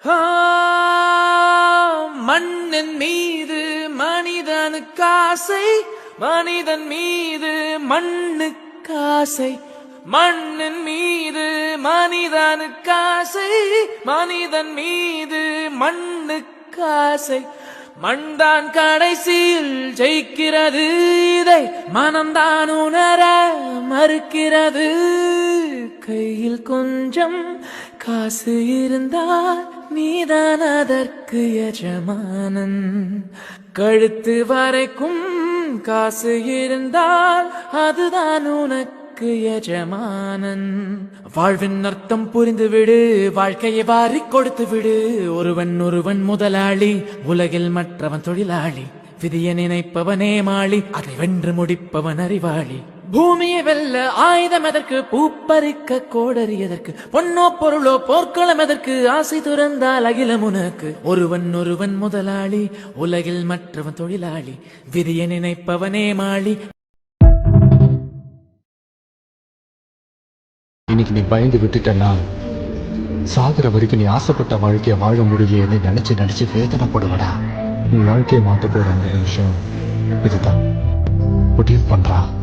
ஆ, மண்ணின் மீது மனிதனுக்கு ஆசை, மனிதன் மீது மண்ணுக்கு ஆசை. மண்ணின் மீது மனிதனுக்கு ஆசை, மனிதன் மீது மண்ணுக்கு ஆசை. மண்தான் கடைசியில் ஜெயிக்கிறது, இதை மனம்தான் உணர மறுக்கிறது. கையில் கொஞ்சம் காசு இருந்தால் நீதான் அதற்கு எஜமானன். கழுத்து வரைக்கும் காசு இருந்தால் அதுதான் உனக்கு எஜமானன். வாழ்வின் அர்த்தம் புரிந்துவிடு, வாழ்க்கையை வாரி கொடுத்து விடு. ஒருவன் முதலாளி, உலகில் மற்றவன் தொழிலாளி. விதியை நினைப்பவனே மாளி, அதை வென்று முடிப்பவன் அறிவாளி. பூமியை வெல்ல ஆயுதம் எதற்கு, பூப்பறிக்க கோடரி எதற்கு, பொன்னோ பொருளோ போர்க்களம் எதற்கு, ஆசை துறந்தால் அகிலம் உனக்கு. ஒருவன் முதலாளி, உலகில் மற்றவன் தொழிலாளி. விதியை நினைப்பவனே மாளி. இன்னைக்கு நீ பயந்து விட்டுட்டனா, சாகுற வரைக்கும் நீ ஆசைப்பட்ட வாழ்க்கையை வாழ முடியலையே நினைச்சு வேதனைப்படுவடா. நீ வாழ்க்கையை மாத்த போற அந்த நிமிஷம் இதுதான். முடிவு பண்றா.